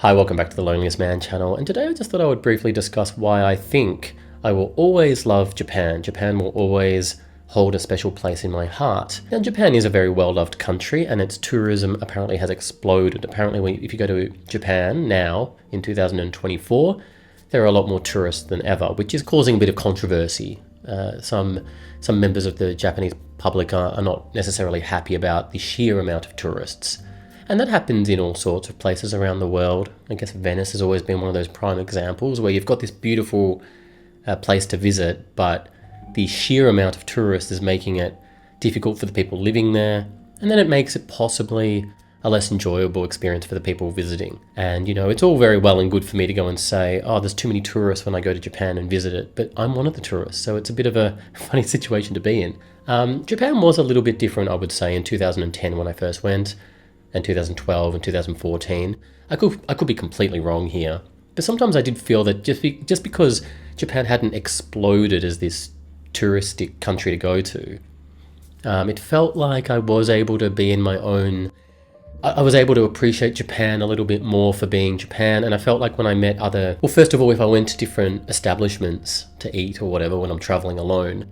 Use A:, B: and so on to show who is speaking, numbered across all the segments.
A: Hi, welcome back to the Loneliest Man channel, and today I just thought I would briefly discuss why I think I will always love Japan. Japan will always hold a special place in my heart. Now, Japan is a very well-loved country, and its tourism apparently has exploded. Apparently, if you go to Japan now, in 2024, there are a lot more tourists than ever, which is causing a bit of controversy. Some members of the Japanese public are not necessarily happy about the sheer amount of tourists. And that happens in all sorts of places around the world. I guess Venice has always been one of those prime examples where you've got this beautiful place to visit, but the sheer amount of tourists is making it difficult for the people living there, and then it makes it possibly a less enjoyable experience for the people visiting. And it's all very well and good for me to go and say, oh, there's too many tourists when I go to Japan and visit it, but I'm one of the tourists, so it's a bit of a funny situation to be in. Japan was a little bit different, I would say, in 2010 when I first went, and 2012 and 2014. I could be completely wrong here, but sometimes I did feel that just because Japan hadn't exploded as this touristic country to go to, it felt like I was able to be in my own. I was able to appreciate Japan a little bit more for being Japan, and I felt like when I met first of all, if I went to different establishments to eat or whatever when I'm traveling alone,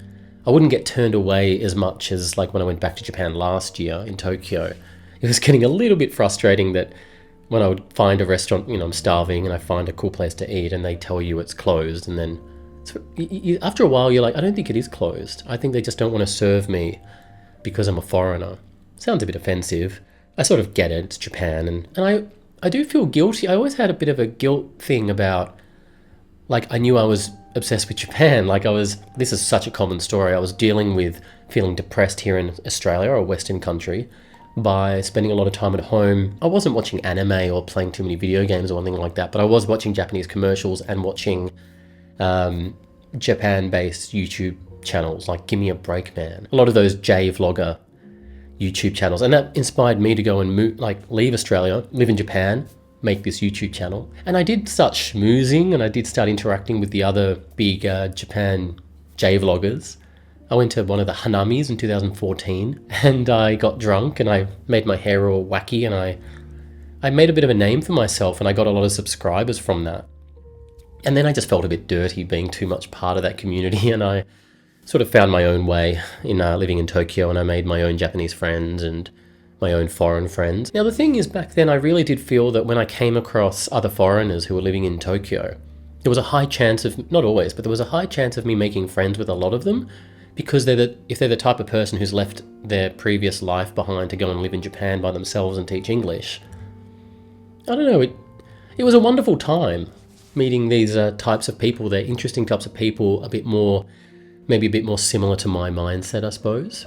A: I wouldn't get turned away as much as like when I went back to Japan last year in Tokyo. It was getting a little bit frustrating that when I would find a restaurant, I'm starving and I find a cool place to eat and they tell you it's closed, and then after a while you're like, I don't think it is closed. I think they just don't want to serve me because I'm a foreigner. Sounds a bit offensive. I sort of get it, it's Japan, and I do feel guilty. I always had a bit of a guilt thing about, like, I knew I was obsessed with Japan. This is such a common story. I was dealing with feeling depressed here in Australia, or a Western country, by spending a lot of time at home. I wasn't watching anime or playing too many video games or anything like that, but I was watching Japanese commercials and watching Japan-based YouTube channels like Gimme a Break Man. A lot of those J-vlogger YouTube channels, and that inspired me to go and leave Australia, live in Japan, make this YouTube channel. And I did start schmoozing, and I did start interacting with the other big Japan J-vloggers. I went to one of the Hanamis in 2014 and I got drunk and I made my hair all wacky, and I made a bit of a name for myself, and I got a lot of subscribers from that. And then I just felt a bit dirty being too much part of that community, and I sort of found my own way in living in Tokyo, and I made my own Japanese friends and my own foreign friends. Now the thing is, back then I really did feel that when I came across other foreigners who were living in Tokyo, there was a high chance of, not always, but there was a high chance of me making friends with a lot of them, because if they're the type of person who's left their previous life behind to go and live in Japan by themselves and teach English. I don't know, it was a wonderful time meeting these types of people. They're interesting types of people, maybe a bit more similar to my mindset, I suppose.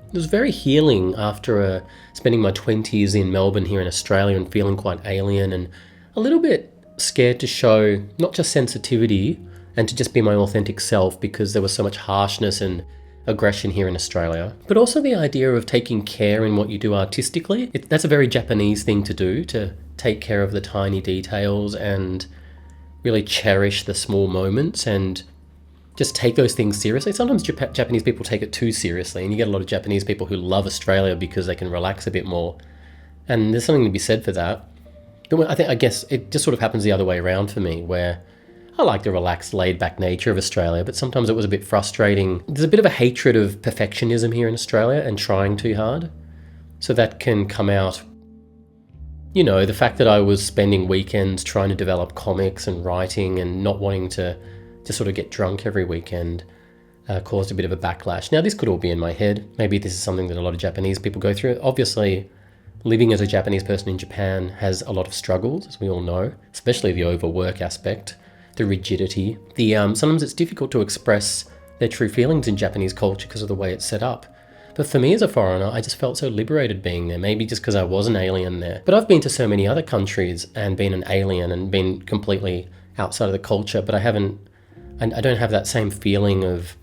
A: It was very healing after spending my 20s in Melbourne here in Australia and feeling quite alien and a little bit scared to show not just sensitivity and to just be my authentic self, because there was so much harshness and aggression here in Australia. But also the idea of taking care in what you do artistically. That's a very Japanese thing to do, to take care of the tiny details and really cherish the small moments and just take those things seriously. Sometimes Japanese people take it too seriously, and you get a lot of Japanese people who love Australia because they can relax a bit more. And there's something to be said for that. But I guess it just sort of happens the other way around for me, where I like the relaxed, laid-back nature of Australia, but sometimes it was a bit frustrating. There's a bit of a hatred of perfectionism here in Australia and trying too hard. So that can come out, the fact that I was spending weekends trying to develop comics and writing and not wanting to sort of get drunk every weekend caused a bit of a backlash. Now, this could all be in my head. Maybe this is something that a lot of Japanese people go through. Obviously, living as a Japanese person in Japan has a lot of struggles, as we all know, especially the overwork aspect, the rigidity. Sometimes it's difficult to express their true feelings in Japanese culture because of the way it's set up. But for me as a foreigner, I just felt so liberated being there, maybe just because I was an alien there. But I've been to so many other countries and been an alien and been completely outside of the culture, but I don't have that same feeling of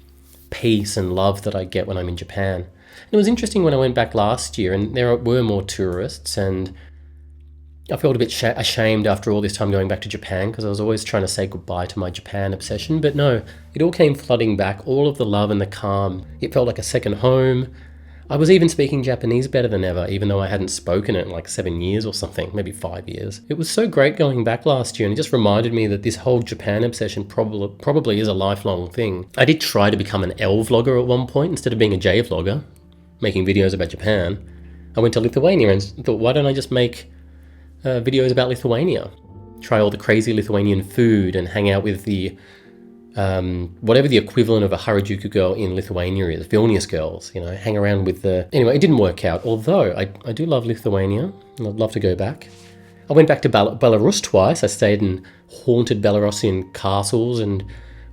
A: peace and love that I get when I'm in Japan. And it was interesting when I went back last year and there were more tourists, and I felt a bit ashamed after all this time going back to Japan, because I was always trying to say goodbye to my Japan obsession. But no, it all came flooding back, all of the love and the calm. It felt like a second home. I was even speaking Japanese better than ever, even though I hadn't spoken it in like 7 years or something, maybe 5 years. It was so great going back last year, and it just reminded me that this whole Japan obsession probably is a lifelong thing. I did try to become an L vlogger at one point instead of being a J vlogger, making videos about Japan. I went to Lithuania and thought, why don't I just make videos about Lithuania? Try all the crazy Lithuanian food and hang out with the whatever the equivalent of a Harajuku girl in Lithuania is, Vilnius girls, hang around with the... Anyway, it didn't work out, although I do love Lithuania, and I'd love to go back. I went back to Belarus twice. I stayed in haunted Belarusian castles and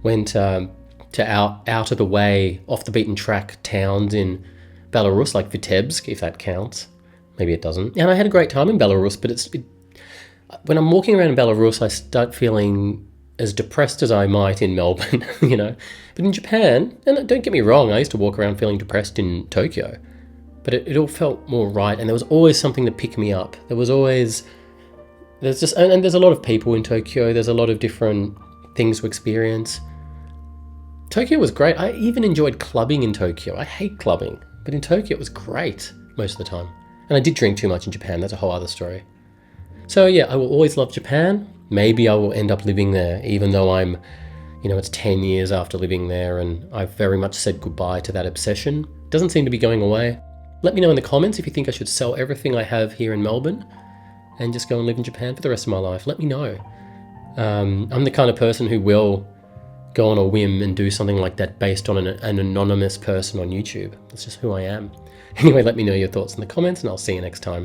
A: went to out of the way, off the beaten track towns in Belarus, like Vitebsk, if that counts. Maybe it doesn't. And I had a great time in Belarus, but when I'm walking around in Belarus, I start feeling as depressed as I might in Melbourne, But in Japan, and don't get me wrong, I used to walk around feeling depressed in Tokyo, but it all felt more right, and there was always something to pick me up. There's a lot of people in Tokyo, there's a lot of different things to experience. Tokyo was great. I even enjoyed clubbing in Tokyo. I hate clubbing, but in Tokyo it was great most of the time. And I did drink too much in Japan, that's a whole other story. So yeah, I will always love Japan. Maybe I will end up living there, even though I'm, it's 10 years after living there and I've very much said goodbye to that obsession. Doesn't seem to be going away. Let me know in the comments if you think I should sell everything I have here in Melbourne and just go and live in Japan for the rest of my life. Let me know. I'm the kind of person who will go on a whim and do something like that based on an anonymous person on YouTube. That's just who I am. Anyway, let me know your thoughts in the comments and I'll see you next time.